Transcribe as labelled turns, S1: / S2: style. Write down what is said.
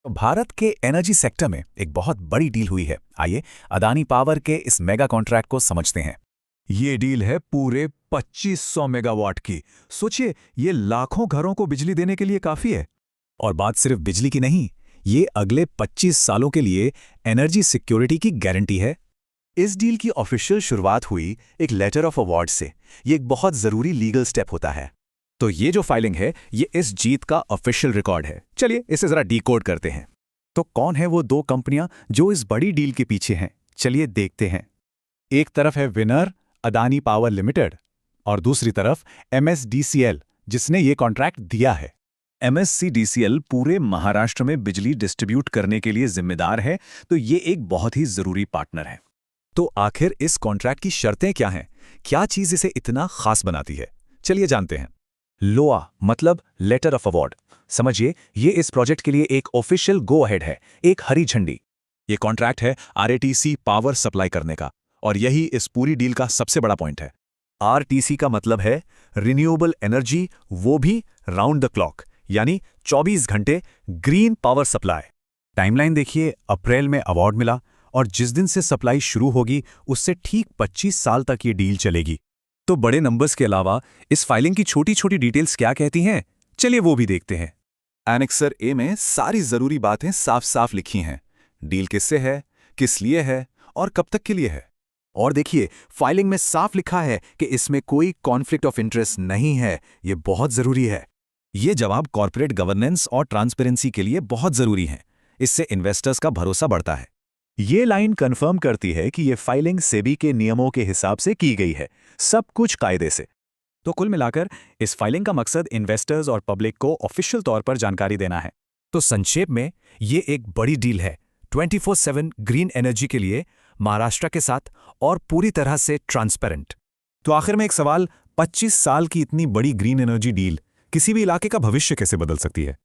S1: भारत के energy sector में एक बहुत बड़ी डील हुई है। आइए अदानी पावर के इस मेगा कॉन्ट्रैक्ट को समझते हैं।
S2: ये डील है पूरे 2500 मेगावाट की। सोचिए, ये लाखों घरों को बिजली देने के लिए काफी है।
S1: और बात सिर्फ बिजली की नहीं, ये अगले 25 सालों के लिए एनर्जी सिक्योरिटी की गारंटी है।
S3: इस डील की ऑफिशियल शुरुआत हुई एक लेटर ऑफ अवार्ड से। ये एक बहुत ज़रूरी लीगल स्टेप होता है।
S1: तो ये जो फाइलिंग है, ये इस जीत का ऑफिशियल रिकॉर्ड है। चलिए इसे जरा डिकोड करते हैं। तो कौन है वो दो कंपनियां जो इस बड़ी डील के पीछे हैं? चलिए देखते हैं। एक तरफ है विनर अदानी पावर लिमिटेड और दूसरी तरफ MSDCL, जिसने ये कॉन्ट्रैक्ट दिया है। MSCDCL पूरे महाराष्ट्र में बिजली डिस्ट्रीब्यूट करने के लिए जिम्मेदार है, तो ये एक बहुत ही जरूरी पार्टनर है। तो आखिर इस कॉन्ट्रैक्ट की शर्तें क्या हैं? क्या चीज इसे इतना खास बनाती है? चलिए जानते हैं। लोआ मतलब लेटर ऑफ अवार्ड। समझिए, ये इस प्रोजेक्ट के लिए एक ऑफिशियल गो अहेड है, एक हरी झंडी। ये कॉन्ट्रैक्ट है RATC पावर सप्लाई करने का, और यही इस पूरी डील का सबसे बड़ा पॉइंट है। RTC का मतलब है रिन्यूएबल एनर्जी, वो भी राउंड द क्लॉक, यानी 24 घंटे ग्रीन पावर सप्लाई। टाइमलाइन देखिए, अप्रैल में अवार्ड मिला और जिस दिन से सप्लाई शुरू होगी उससे ठीक 25 साल तक ये डील चलेगी। तो बड़े नंबर्स के अलावा इस फाइलिंग की छोटी छोटी डिटेल्स क्या कहती हैं? चलिए वो भी देखते हैं।
S3: एनेक्सर ए में सारी ज़रूरी बातें साफ साफ लिखी हैं। डील किससे है, किस लिए है और कब तक के लिए है। और देखिए, फाइलिंग में साफ लिखा है कि इसमें कोई कॉन्फ्लिक्ट ऑफ इंटरेस्ट नहीं है। ये बहुत ज़रूरी है।
S1: ये जवाब कॉर्पोरेट गवर्नेंस और ट्रांसपेरेंसी के लिए बहुत ज़रूरी है। इससे इन्वेस्टर्स का भरोसा बढ़ता है। ये लाइन कंफर्म करती है कि ये फाइलिंग सेबी के नियमों के हिसाब से की गई है, सब कुछ कायदे से। तो कुल मिलाकर इस फाइलिंग का मकसद इन्वेस्टर्स और पब्लिक को ऑफिशियल तौर पर जानकारी देना है। तो संक्षेप में, ये एक बड़ी डील है 24/7 ग्रीन एनर्जी के लिए महाराष्ट्र के साथ, और पूरी तरह से ट्रांसपेरेंट। तो आखिर में एक सवाल, 25 साल की इतनी बड़ी ग्रीन एनर्जी डील किसी भी इलाके का भविष्य कैसे बदल सकती है?